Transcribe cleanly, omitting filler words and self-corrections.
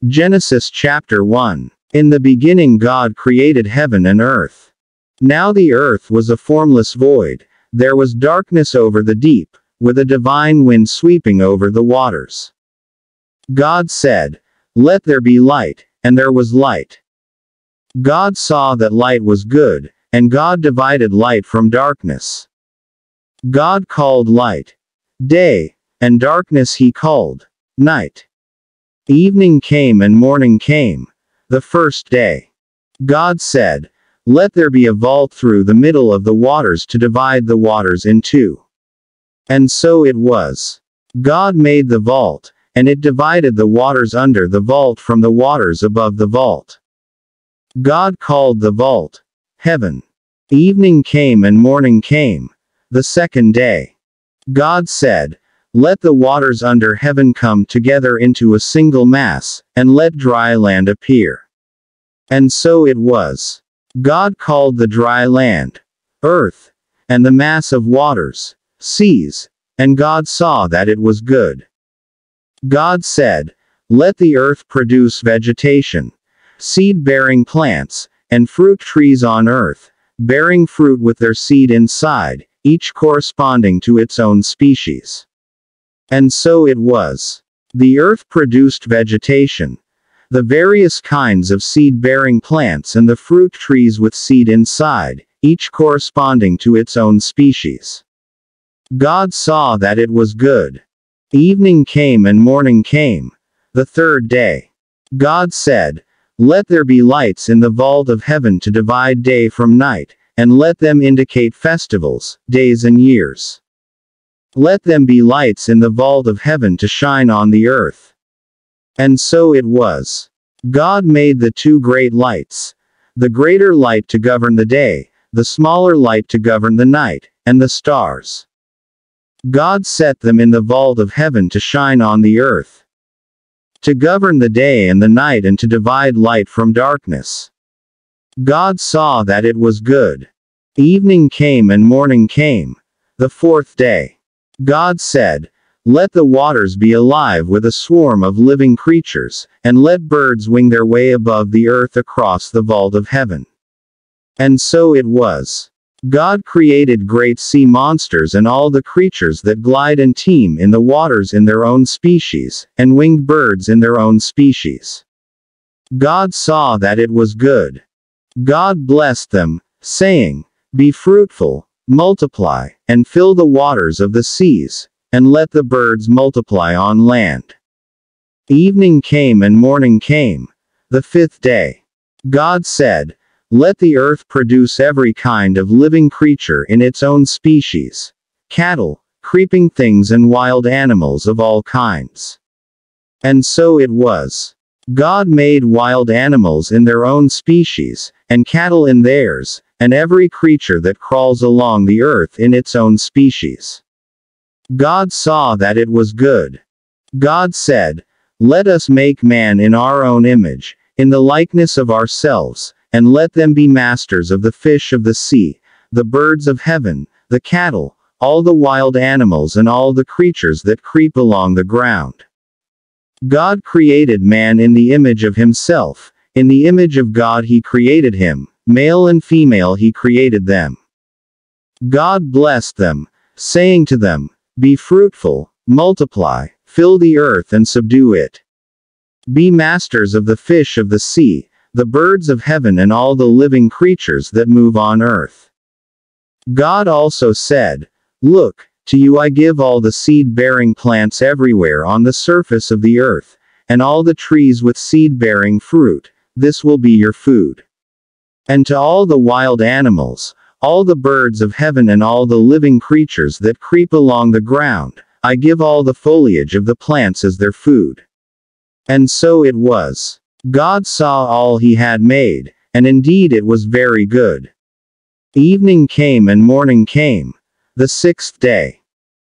Genesis chapter 1. In the beginning God created heaven and earth. Now the earth was a formless void, there was darkness over the deep, with a divine wind sweeping over the waters. God said, "Let there be light," and there was light. God saw that light was good, and God divided light from darkness. God called light day, and darkness he called night. Evening came and morning came, the first day. God said, "Let there be a vault through the middle of the waters to divide the waters in two." And so it was. God made the vault, and it divided the waters under the vault from the waters above the vault. God called the vault heaven. Evening came and morning came, the second day. God said, "Let the waters under heaven come together into a single mass, and let dry land appear." And so it was. God called the dry land earth, and the mass of waters seas, and God saw that it was good. God said, "Let the earth produce vegetation, seed-bearing plants, and fruit trees on earth, bearing fruit with their seed inside, each corresponding to its own species." And so it was. The earth produced vegetation, the various kinds of seed-bearing plants and the fruit trees with seed inside, each corresponding to its own species. God saw that it was good. Evening came and morning came, the third day. God said, "Let there be lights in the vault of heaven to divide day from night, and let them indicate festivals, days and years. Let them be lights in the vault of heaven to shine on the earth." And so it was. God made the two great lights, the greater light to govern the day, the smaller light to govern the night, and the stars. God set them in the vault of heaven to shine on the earth, to govern the day and the night, and to divide light from darkness. God saw that it was good. Evening came and morning came, the fourth day. God said, "Let the waters be alive with a swarm of living creatures, and let birds wing their way above the earth across the vault of heaven." And so it was. God created great sea monsters and all the creatures that glide and teem in the waters in their own species, and winged birds in their own species. God saw that it was good. God blessed them, saying, "Be fruitful, multiply, and fill the waters of the seas, and let the birds multiply on land." Evening came and morning came, the fifth day. God said, "Let the earth produce every kind of living creature in its own species, cattle, creeping things and wild animals of all kinds." And so it was. God made wild animals in their own species, and cattle in theirs, and every creature that crawls along the earth in its own species. God saw that it was good. God said, "Let us make man in our own image, in the likeness of ourselves, and let them be masters of the fish of the sea, the birds of heaven, the cattle, all the wild animals and all the creatures that creep along the ground." God created man in the image of himself, in the image of God he created him, male and female he created them. God blessed them, saying to them, "Be fruitful, multiply, fill the earth and subdue it. Be masters of the fish of the sea, the birds of heaven and all the living creatures that move on earth." God also said, "Look, to you I give all the seed-bearing plants everywhere on the surface of the earth, and all the trees with seed-bearing fruit, this will be your food. And to all the wild animals, all the birds of heaven and all the living creatures that creep along the ground, I give all the foliage of the plants as their food." And so it was. God saw all he had made, and indeed it was very good. Evening came and morning came, the sixth day.